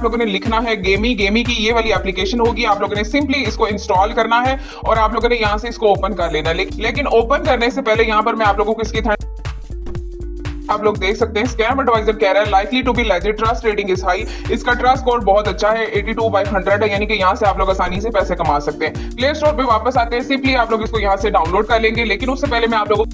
आप लोगों ने लिखना है गेमी। गेमी की ये वाली एप्लीकेशन होगी, आप लोगों ने सिंपली इसको इंस्टॉल करना है और आप लोगों ने यहाँ से इसको ओपन कर लेना है। लेकिन ओपन करने से पहले यहाँ पर मैं आप लोगों को इसकी आप लोग देख सकते हैं स्कैम एडवाइजर कह रहा है likely to be legit, trust rating is high. इसका ट्रस्ट स्कोर बहुत अच्छा है, 82/100 है, यानी कि यहाँ से आप लोग आसानी से पैसे कमा सकते हैं। प्ले स्टोर पे वापस आते हैं, सिंपली आप लोग इसको यहाँ से डाउनलोड कर लेंगे। लेकिन उससे पहले मैं आप लोगों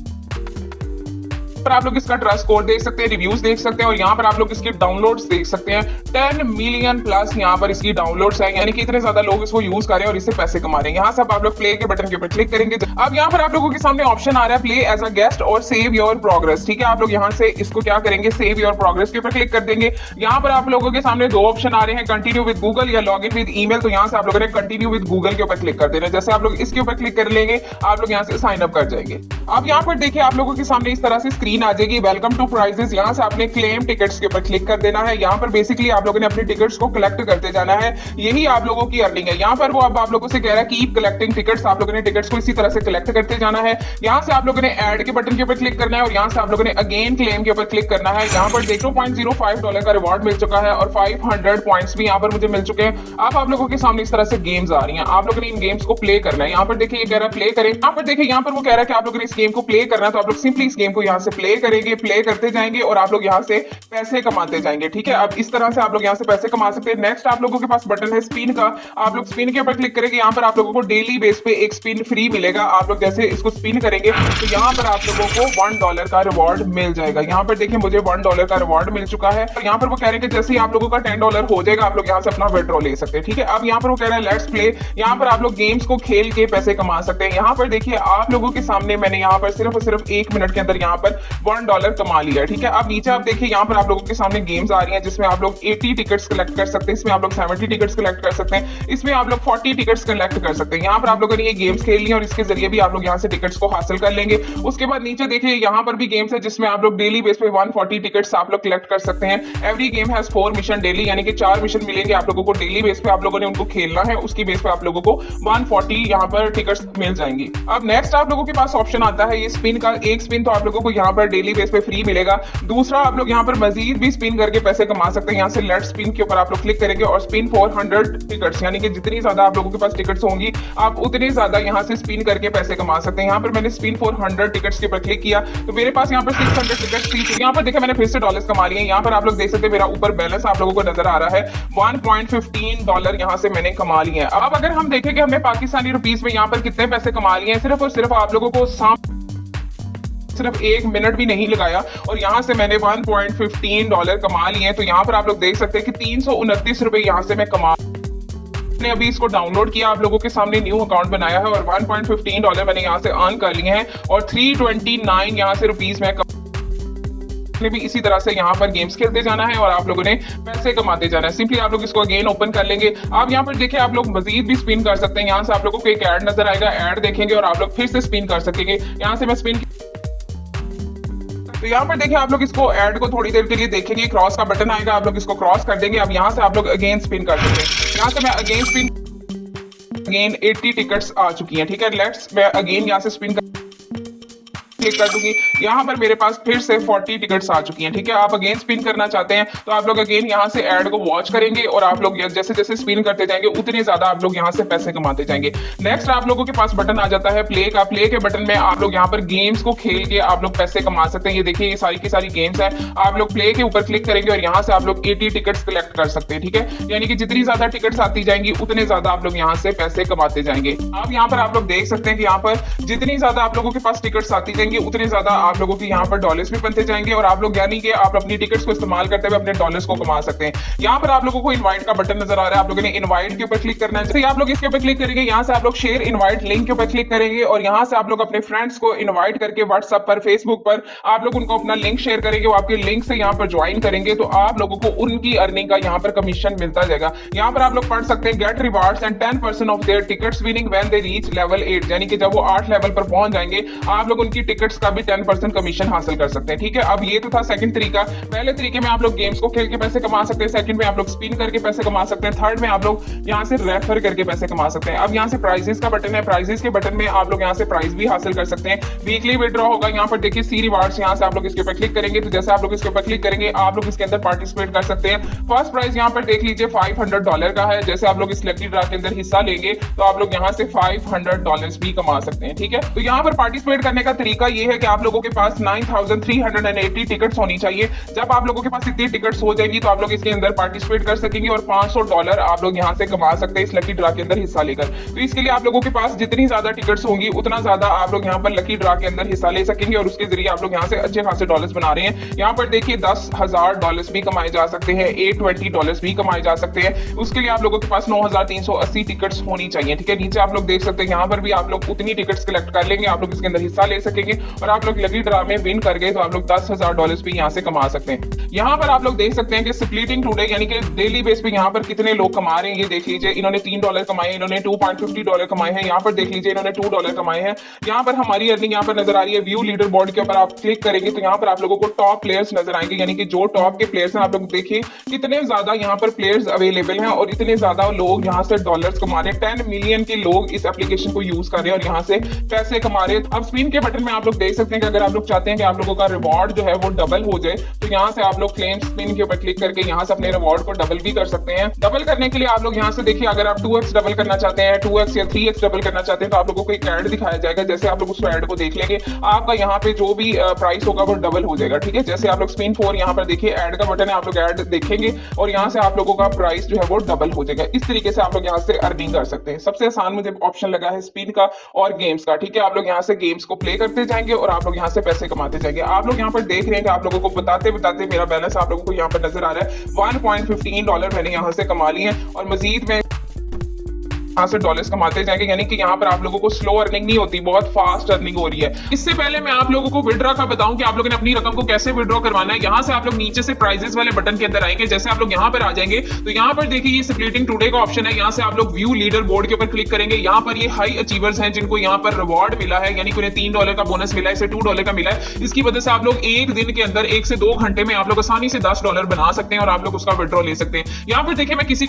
पर आप लोग इसका ट्रस्ट स्कोर देख सकते हैं, रिव्यूज देख सकते हैं और यहाँ पर आप लोग इसकी डाउनलोड्स देख सकते हैं। 10 मिलियन प्लस यहाँ पर इसकी डाउनलोड्स हैं, यानी कि इतने ज्यादा लोग इसको यूज कर रहे हैं और इससे पैसे कमा रहे हैं। यहाँ से आप लोग प्ले के बटन के ऊपर क्लिक करेंगे। अब यहाँ पर आप लोगों के सामने ऑप्शन आ रहा है प्ले एज अ गेस्ट और सेव योर प्रोग्रेस। ठीक है, आप लोग यहाँ से इसको क्या करेंगे, सेव योर प्रोग्रेस के ऊपर क्लिक कर देंगे। यहाँ पर आप लोगों के सामने दो ऑप्शन आ रहे हैं, कंटिन्यू विद गूगल या लॉग इन विद ईमेल। तो यहाँ से आप लोगों ने कंटिन्यू विद गूगल के ऊपर क्लिक कर देना। जैसे आप लोग इसके ऊपर क्लिक कर लेंगे, आप लोग यहाँ से साइन अप कर जाएंगे। अब यहाँ पर देखिए आप लोगों के सामने इस तरह से स्क्रीन आ जाएगी, वेलकम टू प्राइजेस। यहाँ से आपने क्लेम टिकट्स के ऊपर क्लिक कर देना है। यहाँ पर बेसिकली आप लोगों ने अपने टिकट्स को कलेक्ट करते जाना है, यही आप लोगों की अर्निंग है। यहाँ पर वो अब आप लोगों से कह रहा है कीप कलेक्टिंग टिकट्स, आप लोगों ने टिकट्स को इसी तरह से कलेक्ट करते जाना है। यहाँ से आप लोगों ने ऐड के बटन के ऊपर क्लिक करना है और यहाँ से आप लोगों ने अगेन क्लेम के ऊपर क्लिक करना है। यहाँ पर $0.05 का रिवॉर्ड मिल चुका है और 500 पॉइंट्स भी यहाँ पर मुझे मिल चुके हैं। अब आप लोगों के सामने इस तरह से गेम्स आ रही हैं, आप लोगों ने इन गेम्स को प्ले करना है। यहाँ पर देखिए ये कह रहा है प्ले करें। यहाँ पर देखिए यहाँ पर वो कह रहा है कि आप लोगों ने इस गेम को प्ले करना है, तो आप लोग सिंपली इस गेम को यहाँ से प्ले करेंगे, प्ले करते जाएंगे और आप लोग यहाँ से पैसे कमाते जाएंगे। ठीक है, अब इस तरह से आप लोग यहाँ से पैसे कमा सकते हैं। नेक्स्ट आप लोगों के पास बटन है स्पिन का, आप लोग स्पिन के ऊपर क्लिक करेंगे। यहाँ पर आप लोगों को डेली बेस पे एक स्पिन फ्री मिलेगा। आप लोग जैसे इसको स्पिन करेंगे तो यहाँ पर आप लोगों को $1 का रिवॉर्ड मिल जाएगा। यहाँ पर देखिए मुझे $1 का रिवॉर्ड मिल चुका है और यहाँ पर वो कह रहे हैं कि जैसे ही आप लोगों का $10 हो जाएगा, आप लोग यहाँ से अपना विड्रॉ ले सकते हैं। ठीक है, अब यहाँ पर वो कह रहा है लेट्स प्ले। यहाँ पर आप लोग गेम्स को खेल के पैसे कमा सकते हैं। यहाँ पर देखिए आप लोगों के सामने मैंने यहाँ पर सिर्फ और सिर्फ 1 मिनट के अंदर यहाँ पर $1 कमा लिया। ठीक है, अब नीचे आप देखिए यहाँ पर आप लोगों के सामने गेम्स आ रही हैं जिसमें आप लोग 80 टिकट्स कलेक्ट कर सकते हैं, इसमें आप लोग 70 टिकट्स कलेक्ट कर सकते हैं, इसमें आप लोग 40 टिकट्स कलेक्ट कर सकते हैं। यहाँ पर आप लोगों ने ये गेम्स खेल ली और इसके जरिए भी आप लोग यहाँ से टिकट्स को हासिल कर लेंगे। उसके बाद नीचे देखिए यहाँ पर भी गेम्स है जिसमें आप लोग डेली बेस पे 140 टिकट्स आप लोग कलेक्ट कर सकते हैं। Every game has 4 mission daily, यानी कि 4 मिशन मिलेंगे आप लोगों को डेली बेस पे, आप लोगों ने उनको खेलना है, उसकी बेस पे आप लोगों को 140 यहाँ पर टिकट्स मिल जाएंगी। अब नेक्स्ट आप लोगों के पास ऑप्शन आता है ये स्पिन का। एक स्पिन तो आप लोगों को यहाँ पर डेली बेस पे फ्री मिलेगा, दूसरा आप लोग यहाँ पर मजीद भी स्पिन करके पैसे कमा सकते हैं। यहाँ से लेट्स स्पिन के ऊपर आप लोग क्लिक करेंगे और स्पिन 400 टिकट्स, यानी कि जितनी ज्यादा आप लोगों के पास टिकट्स होंगी आप उतने ज्यादा यहाँ से स्पिन करके पैसे कमा सकते हैं। यहाँ पर मैंने स्पिन 400 टिकट्स के ऊपर क्लिक किया तो मेरे पास यहाँ पर 600 टिकट्स थी। यहाँ पर देखिए मैंने फिर से डॉलर्स कमा लिए हैं। यहाँ पर आप लोग देख सकते हैं मेरा ऊपर बैलेंस आप लोगों को नजर आ रहा है, $1.15 यहाँ से मैंने कमा लिए हैं। अब अगर हम देखें कि हमने पाकिस्तानी रुपीस में यहाँ पर कितने पैसे कमा लिए हैं, सिर्फ और सिर्फ आप लोगों को सिर्फ 1 मिनट भी नहीं लगाया और यहाँ से मैंने $1.15 कमा लिए हैं। तो यहाँ पर आप लोग देख सकते हैं कि 329 रुपए यहाँ से मैं कमा ने अभी इसको डाउनलोड किया, आप लोगों के सामने न्यू अकाउंट बनाया है और $1.15 मैंने यहाँ से अर्न कर लिए हैं और 329 यहाँ से रुपीस में भी इसी तरह से यहाँ पर गेम्स खेलते जाना है और आप लोगों ने पैसे कमाते जाना है। सिंपली आप लोग इसको अगेन ओपन कर लेंगे। आप यहाँ पर देखिए आप लोग मजीद भी स्पिन कर सकते हैं। यहाँ से आप लोगों को एक ऐड नजर आएगा, ऐड देखेंगे और आप लोग फिर से स्पिन कर सकेंगे। यहाँ से मैं स्पिन तो यहाँ पर देखिए आप लोग इसको ऐड को थोड़ी देर के लिए देखेंगे, क्रॉस का बटन आएगा, आप लोग इसको क्रॉस कर देंगे। अब यहाँ से आप लोग अगेन स्पिन कर सकते हैं। यहाँ से मैं अगेन स्पिन, अगेन 80 टिकट्स आ चुकी हैं। ठीक है, लेट्स मैं अगेन यहाँ से स्पिन क्लिक कर दूंगी। यहाँ पर मेरे पास फिर से 40 टिकट्स आ चुकी हैं। ठीक है, आप अगेन स्पिन करना चाहते हैं तो आप लोग अगेन यहाँ से ऐड को वॉच करेंगे और आप लोग जैसे जैसे स्पिन करते जाएंगे उतने ज्यादा आप लोग यहाँ से पैसे कमाते जाएंगे। नेक्स्ट आप लोगों के पास बटन आ जाता है प्ले का। प्ले के बटन में आप लोग यहाँ पर गेम्स को खेल के आप लोग पैसे कमा सकते हैं। ये देखिए ये सारी की सारी गेम्स है, आप लोग प्ले के ऊपर क्लिक करेंगे और यहाँ से आप लोग 80 टिकट्स कलेक्ट कर सकते हैं। ठीक है, यानी कि जितनी ज्यादा टिकट्स आती जाएंगी उतने ज्यादा आप लोग यहाँ से पैसे कमाते जाएंगे। अब यहाँ पर आप लोग देख सकते हैं कि यहाँ पर जितनी ज्यादा आप लोगों के पास टिकट्स आती जाएंगी उतने ज्यादा आप लोगों की यहाँ पर डॉलर्स भी बनते जाएंगे और आप लोग यानी कि आप अपनी टिकट्स को इस्तेमाल करते हुए अपने डॉलर्स को कमा सकते हैं। यहाँ पर आप लोगों को इनवाइट का बटन नजर आ रहा है, आप लोगों ने इनवाइट के ऊपर क्लिक करना है। जैसे आप लोग इसके ऊपर क्लिक करेंगे, यहाँ से आप लोग शेयर इनवाइट लिंक के ऊपर क्लिक करेंगे और यहाँ से आप लोग अपने फ्रेंड्स को इनवाइट करके व्हाट्सएप पर, फेसबुक पर आप लोग उनको अपना लिंक शेयर करेंगे, वो आपके लिंक से यहाँ पर ज्वाइन करेंगे तो आप लोगों को उनकी अर्निंग का यहाँ पर कमीशन मिलता जाएगा। यहाँ पर आप लोग पढ़ सकते हैं get rewards and 10% off their tickets winning when they reach level 8, यानी कि जब वो 8 लेवल पर पहुंच जाएंगे आप लोग उनकी टिकट्स का भी 10% कमीशन हासिल कर सकते हैं। ठीक है, अब ये तो था सेकंड तरीका। पहले तरीके में आप लोग गेम्स को खेल के पैसे कमा सकते हैं, सेकंड में आप लोग स्पिन करके पैसे कमा सकते हैं, थर्ड में आप लोग यहाँ से रेफर करके पैसे कमा सकते हैं। अब यहाँ से प्राइजेस का बटन है, प्राइजेस के बटन में आप लोग यहाँ से प्राइस भी हासिल कर सकते हैं। वीकली विड्रॉ होगा, यहाँ पर देखिए सी रिवार्ड्स, यहाँ से आप लोग इसके ऊपर क्लिक करेंगे तो जैसे आप लोग इसके ऊपर क्लिक करेंगे आप लोग इसके अंदर पार्टिसिपेट कर सकते हैं। फर्स्ट प्राइस यहाँ पर देख लीजिए $500 का है। जैसे आप लोग इस लकी ड्रा के अंदर हिस्सा लेंगे तो आप लोग यहाँ से $500 भी कमा सकते हैं। ठीक है, तो यहाँ पर पार्टिसिपेट करने का तरीका ये है कि आप लोगों के पास 9380 टिकट्स होनी चाहिए। जब आप लोगों के पास इतनी टिकट्स हो जाएगी तो आप लोग इसके अंदर पार्टिसिपेट कर सकेंगे और $500 आप लोग यहाँ से कमा सकते हैं इस लकी ड्रा के अंदर हिस्सा लेकर। तो इसके लिए आप लोगों के पास जितनी ज्यादा टिकट्स होंगी उतना ज्यादा आप लोग यहाँ पर लकी ड्रा के अंदर हिस्सा ले सकेंगे और उसके जरिए आप लोग यहाँ से अच्छे खासे डॉलर्स बना रहे हैं। यहाँ पर देखिए $10,000 भी कमाए जा सकते हैं, $820 भी कमाए जा सकते हैं। उसके लिए आप लोगों के पास 9380 टिकट्स होनी चाहिए। ठीक है, नीचे आप लोग देख सकते हैं यहाँ पर भी आप लोग उतनी टिकट्स कलेक्ट कर लेंगे, आप लोग इसके अंदर हिस्सा ले सकेंगे और आप लोग लकी ड्रा में विन कर गए तो आप लोग $10,000 भी यहाँ से कमा सकते हैं। यहाँ पर आप लोग देख सकते हैं कि स्प्लिटिंग टुडे यानी कि डेली बेस पे यहाँ पर कितने लोग कमा रहे हैं। ये देख लीजिए, इन्होंने $3 कमाए, इन्होंने $2.50 कमाए हैं। यहाँ पर देख लीजिए इन्होंने $2 कमाए हैं। यहाँ पर हमारी अर्निंग यहाँ पर नजर आ रही है। व्यू लीडर बोर्ड के ऊपर आप क्लिक करेंगे तो यहाँ पर आप लोगों को टॉप प्लेयर्स नजर आएंगे, यानी कि जो टॉप के प्लेयर्स हैं आप लोग देखिए कितने ज्यादा यहाँ पर प्लेयर्स अवेलेबल हैं और इतने ज्यादा लोग यहाँ से डॉलर्स कमा रहे हैं। 10 मिलियन के लोग इस एप्लीकेशन को यूज कर रहे हैं और यहाँ से पैसे कमा रहे हैं। अब स्पिन के बटन में आप लोग देख सकते हैं कि अगर आप लोग चाहते हैं कि आप लोगों का रिवॉर्ड जो है वो डबल हो जाए तो यहाँ से आप लोग क्लेम स्पिन के ऊपर क्लिक करके यहाँ से अपने रिवॉर्ड को डबल भी कर सकते हैं। डबल करने के लिए आप लोग यहाँ से देखिए, अगर आप 2x डबल करना चाहते हैं, 2x या 3x डबल करना चाहते हैं तो आप लोगों को एक ऐड दिखाया जाएगा। जैसे आप लोग उस ऐड को देख लेंगे आपका यहाँ पे जो भी प्राइस होगा वो डबल हो जाएगा। ठीक है, जैसे आप लोग स्पिन 4 यहाँ पर देखिए ऐड का बटन है, आप लोग ऐड देखेंगे और यहाँ से आप लोगों का प्राइस जो है वो डबल हो जाएगा। इस तरीके से आप लोग यहाँ से अर्निंग कर सकते हैं। सबसे आसान मुझे ऑप्शन लगा है स्पिन का और गेम्स का। ठीक है, आप लोग यहाँ से गेम्स को प्ले करते जाएंगे और आप लोग यहाँ से पैसे कमाते जाएंगे। आप लोग यहाँ पर देख रहे हैं कि आप लोगों को बताते बताते मेरा बैलेंस आप लोगों को यहाँ पर नजर आ रहा है। $1.15 मैंने यहाँ से कमा लिए हैं और मजीद में यहाँ से डॉलर्स कमाते जाएंगे, यानी कि यहाँ पर आप लोगों को स्लो अर्निंग नहीं होती, बहुत फास्ट अर्निंग हो रही है। इससे पहले मैं आप लोगों को विड्रॉ का बताऊं कि आप लोगों ने अपनी रकम को कैसे विड्रॉ करवाना है। यहाँ से आप लोग नीचे से प्राइजेस वाले बटन के अंदर आएंगे। जैसे आप लोग यहाँ पर आ जाएंगे तो यहाँ पर देखिए ये स्प्लिटिंग टुडे का ऑप्शन है। यहाँ से आप लोग व्यू लीडर बोर्ड के ऊपर क्लिक करेंगे। यहाँ पर ये हाई अचीवर्स हैं जिनको यहाँ पर रिवॉर्ड मिला है, यानी कि उन्हें $3 का बोनस मिला है, इसे $2 का मिला है। इसकी वजह से आप लोग एक दिन के अंदर 1 से 2 घंटे में आप लोग आसानी से $10 बना सकते हैं और आप लोग उसका विड्रॉ ले सकते हैं। यहाँ पर देखिए मैं किसी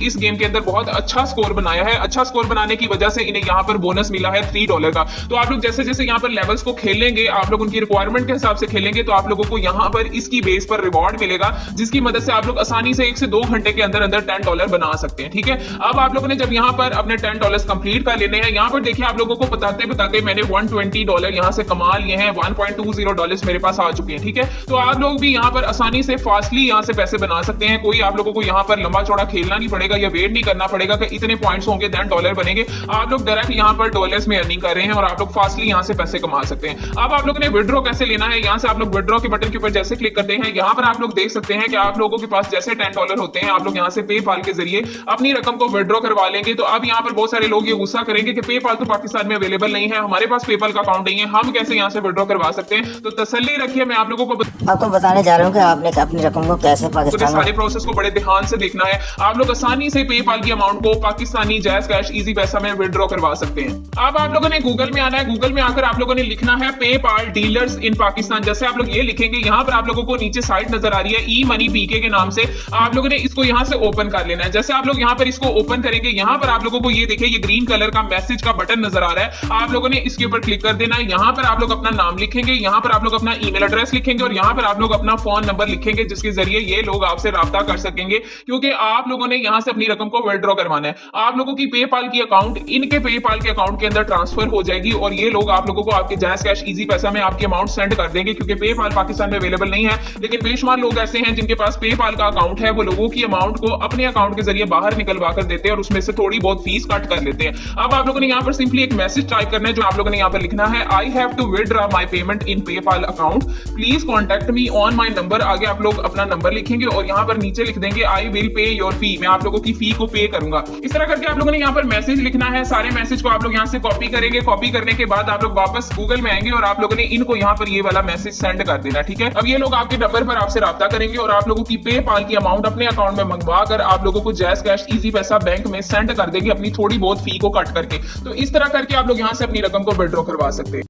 इस गेम के अंदर बहुत अच्छा स्कोर बनाया है। अच्छा स्कोर बनाने की वजह से इन्हें यहाँ पर बोनस मिला है $3 का। तो आप लोग जैसे जैसे यहाँ पर लेवल्स को खेलेंगे, आप लोग उनकी रिक्वायरमेंट के हिसाब से खेलेंगे तो आप लोगों को यहाँ पर इसकी बेस पर रिवॉर्ड मिलेगा, जिसकी मदद से आप लोग आसानी से 1 से 2 घंटे के अंदर अंदर $10 बना सकते हैं। ठीक है, अब आप लोगों ने जब यहाँ पर अपने $10 कंप्लीट कर लेने हैं, यहाँ पर देखिए आप लोगों को बताते बताते मैंने $120 यहाँ से कमा लिए हैं। $1.20 मेरे पास आ चुके हैं। ठीक है, तो आप लोग भी यहाँ पर आसानी से फास्टली यहाँ से पैसे बना सकते हैं। कोई आप लोगों को यहाँ पर लंबा चौड़ा खेलना नहीं पड़ेगा या वेट नहीं करना पड़ेगा कि इतने पॉइंट्स होंगे देन डॉलर बनेंगे। आप लोग डायरेक्ट यहाँ पर डॉलर्स में अर्निंग कर रहे हैं और आप लोग फास्टली यहाँ से पैसे कमा सकते हैं। अब आप लोगों ने विड्रॉ कैसे लेना है, यहाँ से आप लोग विड्रॉ के बटन के ऊपर जैसे क्लिक करते हैं, यहाँ पर आप लोग देख सकते हैं कि आप लोगों के पास जैसे $10 होते हैं आप लोग यहाँ से पेपाल के जरिए अपनी रकम को विड्रॉ करवा लेंगे। तो अब यहाँ पर बहुत सारे लोग ये गुस्सा करेंगे कि पेपाल तो पाकिस्तान में अवेलेबल नहीं है, हमारे पास पेपाल का अकाउंट नहीं है, हम कैसे यहाँ से विड्रॉ करवा सकते हैं। तो तसल्ली रखिए, मैं आप लोगों को आपको बताने जा रहा हूँ कि आपने अपनी रकम को कैसे पाकिस्तान सारे प्रोसेस को बड़े ध्यान से देखना है। आप लोग आसानी से पेपाल की अमाउंट को पाकिस्तानी जैज कैश इजी पैसा में विड्रॉ करवा सकते हैं। अब आप लोगों ने गूगल में आना है। गूगल में आकर आप लोगों ने लिखना है पेपाल डीलर्स इन पाकिस्तान। जैसे आप लोग ये लिखेंगे, यहाँ पर आप लोगों को नीचे साइट नजर आ रही है ई मनी पीके के नाम से। आप लोगों ने इसको यहाँ से ओपन कर लेना है। जैसे आप लोग यहाँ पर इसको ओपन करेंगे, यहाँ पर आप लोगों को ये देखिए ये ग्रीन कलर का मैसेज का बटन नजर आ रहा है। आप लोगों ने इसके ऊपर क्लिक कर देना है। यहाँ पर आप लोग अपना नाम लिखेंगे, यहाँ पर आप लोग अपना ईमेल एड्रेस लिखेंगे और यहाँ पर आप लोग अपना फोन नंबर लिखेंगे, जिसके जरिए ये लोग आपसे राब्ता कर सकेंगे, क्योंकि आप लोगों ने यहाँ से अपनी रकम को विड्रॉ करवाना है। आप लोगों की पेपाल की अकाउंट इनके पेपाल के अकाउंट के अंदर ट्रांसफर हो जाएगी और ये लोग आप लोगों को आपके जैज कैश इजी पैसा में आपकी अमाउंट सेंड कर देंगे, क्योंकि पेपाल पाकिस्तान में अवेलेबल नहीं है। लेकिन बेशुमार लोग ऐसे हैं जिनके पास पेपाल का अकाउंट है, वो लोगों की अमाउंट को अपने अकाउंट के जरिए बाहर निकलवा कर देते हैं और उसमें से थोड़ी बहुत फीस कट कर लेते हैं। अब आप लोगों ने यहाँ पर सिंपली एक मैसेज टाइप करना है, जो आप लोगों ने यहाँ पर लिखना है, I have to withdraw my payment in PayPal account, please contact me on my number. आगे आप लोग अपना नंबर लिखेंगे और यहाँ पर नीचे लिख देंगे आई विल पे योर फी, मैं आप लोगों की फी को पे करूंगा। इस तरह करके आप लोगों ने यहाँ पर मैसेज लिखना है। सारे मैसेज को आप लोग यहाँ से कॉपी करेंगे। कॉपी करने के बाद आप लोग वापस गूगल में आएंगे और आप लोगों ने इनको यहाँ पर ये वाला मैसेज सेंड कर देना। ठीक है, अब ये लोग आपके नंबर पर आपसे राब्ता करेंगे और आप लोगों की पेपाल की अमाउंट अपने अकाउंट में मंगवा कर आप लोगों को जैज कैश इजी पैसा बैंक में सेंड कर देंगे, अपनी थोड़ी बहुत फी को कट करके। तो इस तरह करके आप लोग यहाँ से अपनी रकम को विड्रॉ करवा सकते हैं।